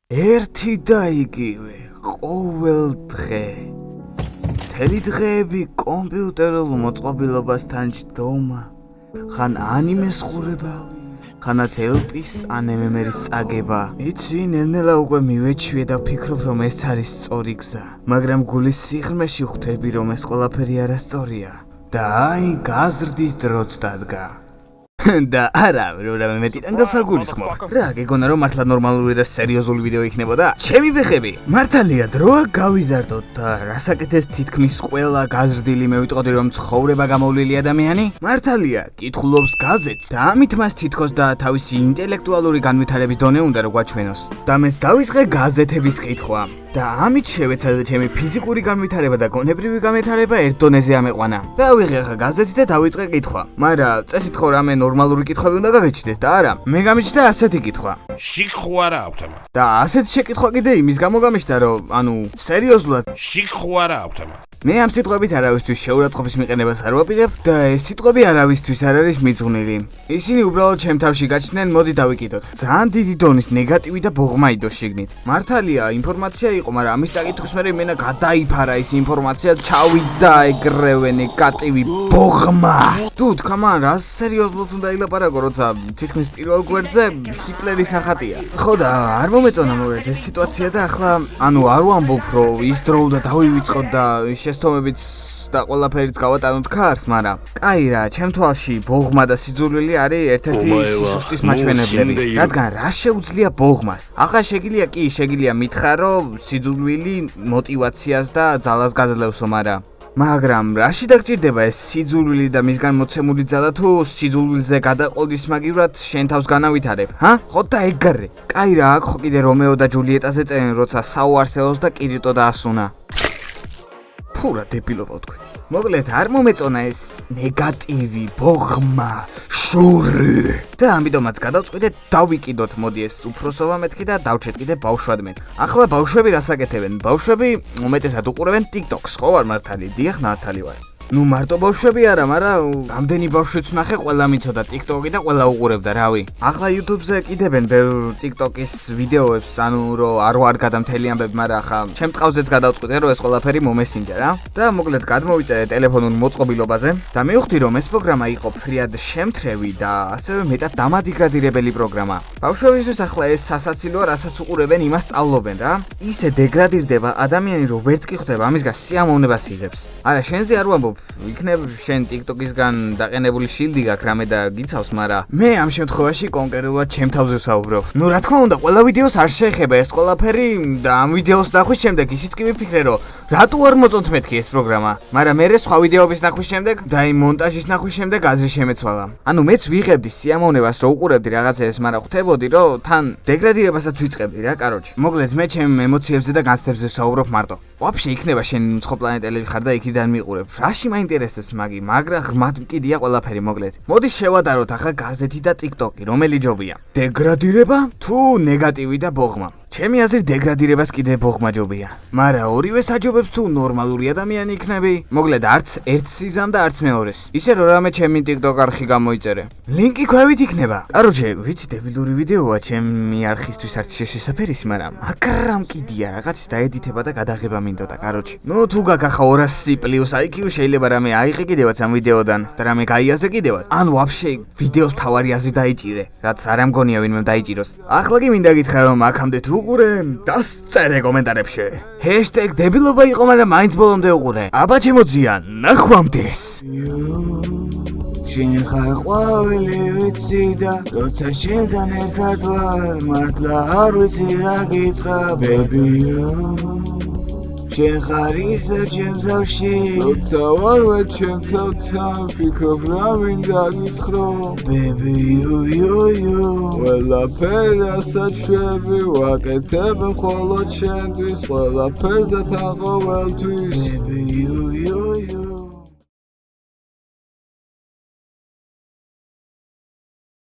ერთი და იგივე ყოველ დღე. მთელი დღეები კომპიუტერულ მოწყობილობასთან ჯდომა, ხან ანიმეს ხურება, ხანაც ელპის ან MMR-ის წაგება. იცი, ნელ-ნელა უკვე მივეჩვიე და ვფიქრობ, რომ ეს არის სწორი გზა, მაგრამ გულის სიღრმეში ხვდები, რომ ეს ყველაფერი არასწორია. და აი გაზრდის დროც დადგა. და არა, რომ მეტი ტანგელს არ გულისხმობ. რა, გეგონა რომ მართლა ნორმალური და სერიოზული ვიდეო იქნებოდა? ჩემი ვეხები. მართალია, დროა გავიზარდოთ და რასაკეთეს თითქმის ყველა გაზრდილი მე ვიტყოდი რომ ცხოვრება გამოვლილი ადამიანი? მართალია, კითხულობს გაზეთს და ამით მას თითქოს და თავისი ინტელექტუალური განვითარების დონე უნდა რომ გვაჩვენოს. და მეც დავიწყე გაზეთების კითხვა. და ამით შევეცადე ჩემი ფიზიკური განვითარება და გონებრივი განვითარება ერთ დონეზე ამეყვანა. დავიღე ხა გაზეთი და დავიწყე კითხვა. მაგრამ წესით ხო რამე ნორმალური კითხვები უნდა გაგეჩნდეს და არა. მე გამიჩნდა ასეთი კითხვა. შიქხვარა აქვთ ამან. და ასეთი შეკითხვა კიდე იმის გამო გამიჩნდა რომ სერიოზულად შიქხვარა აქვთ ამან. მე ამ სიტყვებით არავისთვის შეურაცხყოფის მიყენებას არ ვაპირებ და ეს სიტყვები არავისთვის არ არის მიძღვნილი. ისინი უბრალოდ ჩემ თავში გაჩნდნენ, მოდი დავიკიდოთ. ძალიან დიდი დონის ნეგატივი და ბოღმა იდო შიგნით. მართალია, ინფორმაცია იყო, მაგრამ ამის წაკითხვის მერე მენა გადაიფარა ის ინფორმაცია, ჩავიდა ეგრევე ნეგატივი ბოღმა. თუ თქმა, რა სერიოზულად უნდა ილაპარაკო, როცა თითქმის პირველ გვერდზე ჰიტლერის ნახატია. ხო და არ მომეწონა მოგეთ ეს სიტუაცია და ახლა არ ვამბობ, რომ ის დრო უნდა დავივიწყოთ და შეცდომებიც და ყველაფერიც გავატანოთ ქარს, მაგრამ კაი რა, ჩემ თვალში ბოღმა და სიძულვილი არის ერთ-ერთი სისუსტის მაჩვენებლები, რადგან რა შეუძლია ბოღმას? ახლა შეგიძლია მითხრა, რომ სიძულვილი მოტივაციას და ძალას გაძლევსო, მაგრამ რაში დაგჭირდება ეს სიძულვილი და მისგან მოცემული ძალა თუ სიძულვილზე გადაყოლის მაგივრად შენ თავს განავითარებ, ხო და ეგარე. კაი რა, აქ ხო კიდე რომეო და ჯულიეტაზე წერენ, როცა საუარსელოს და კირიტო დაასუნა. ფურა დებილობა თქვენ. მოკლედ არ მომეწონა ეს ნეგატივი ბოღმა შური და ამიტომაც გადავწყვიტე დავიკიდოთ მოდი ეს უფროსობა მეთქი და დავჩეთ კიდე ბავშვად მეთქი. ახლა ბავშვები რას აკეთებენ? ბავშვები უმეტესად უყურებენ TikTok-ს, ხო ვარ მართალი? დიახ, ნათალი ვარ. მარტო ბავშვები არა, მაგრამ რამდენი ბავშვიც ვნახე, ყველა მიცოდა TikTok-ი და ყველა უყურებდა, რავი. ახლა YouTube-ზე კიდებენ ბევრ TikTok-ის ვიდეოებს, რომ არ ვარ გადამთელი ამბები, მაგრამ ახლა ჩემ ტყავზეც გადავწყვიტე, რომ ეს ყველაფერი მომესინჯა რა. და მოკლედ გადმოვიწერე ტელეფონურ მოწყობილობაზე და მივხვდი, რომ ეს პროგრამა იყო ფრიად შემთრევი და ასევე მეტად დამადეგრადირებელი პროგრამა. ბავშვებისთვის ახლა ეს სასაცილოა, რასაც უყურებენ, იმას სწავლობენ რა. ისე დეგრადირდება ადამიანი, რომ ვერც კი ხვდება ამისგან სიამოვნებას იღებს. არა, შენზე არ ვამბობ, იქნებ შენ TikTok-ისგან დაყენებული შილდი გაქვს რამე და გიცავს, მაგრამ მე ამ შემთხვევაში კონკრეტულად ჩემ თავზე ვსაუბრობ. რა თქმა უნდა, ყველა ვიდეოს არ შეეხება ეს ყველაფერი და ამ ვიდეოს ნახვის შემდეგ ისიც კი ვიფიქრე, რომ რატო არ მოწონთ მეთქი ეს პროგრამა, მაგრამ მე სხვა ვიდეოების ნახვის შემდეგ და იმ მონტაჟის ნახვის შემდეგ აზრი შემეცვალა. მეც ვიღებდი სიამოვნებას, რომ უყურებდი რაღაცას, მაგრამ ხვდებოდი, რომ თან დეგრადირებასაც ვიწყებდი რა, კაროჩე. მოკლედ მე ჩემ ემოციებზე და განცდებზე ვსაუბრობ მარტო. ვაფშე იქნება შენ ცხო პლანეტელები ხარ და იქიდან მიყურებ. რაში მაინტერესებს მაგრამ ღრმად მკიდია ყველაფერი მოკლედ. მოდი შევადაროთ ახლა გაზეთი და TikTok-ი, რომელი ჯობია? დეგრადირება თუ ნეგატივი და ბოღმა? ჩემი აზრით დეგრადირებას კიდე ბოღმა ჯობია. მაგრამ ორივე საჯობებს თუ ნორმალური ადამიანი იქნები, მოკლედ არც ერთ სიზამ და არც მეორეს. ისე რომ რამე ჩემი TikTok არხი გამოიწერე. ლინკი ქვევით იქნება. კაროჩე, ვიცი დებილური ვიდეოა ჩემი არხისთვის არც შესაფერისი, მაგრამ მაგრამ კიდია რაღაცის დაედიტება და გადაღება მინდოდა, კაროჩე. თუ გაგახა 200 პლუს IQ შეიძლება რამე აიღე კიდევაც ამ ვიდეოდან და რამე გაიაზრე კიდევაც. ვაფშე ვიდეოს თავარი აზრი დაიჭირე, რაც არ ამგონია ვინმე დაიჭიროს. ახლა კი მინდა გითხრა რომ აქამდე თუ უყურე, დასწერე კომენტარებში. #დებილობა იყო, მაგრამ მაინც ბოლომდე უყურე. აბა ჩემოძია, ნახვამდეს. შენ ხარ ყვავილი ვიცი და როცა შენთან ერთად ვარ, მართლა არ ვიცი რა გითხრა, baby. შენ ხარ ისე ჩემ თავში, როცა ვარვე ჩემ თავთან, ვფიქრობ რა მინდა გითხრა, baby you. ყველაფერასაც შვები ვაკეთებ მხოლოდ შენთვის, ყველაფერს და თან ყოველთვის, baby you.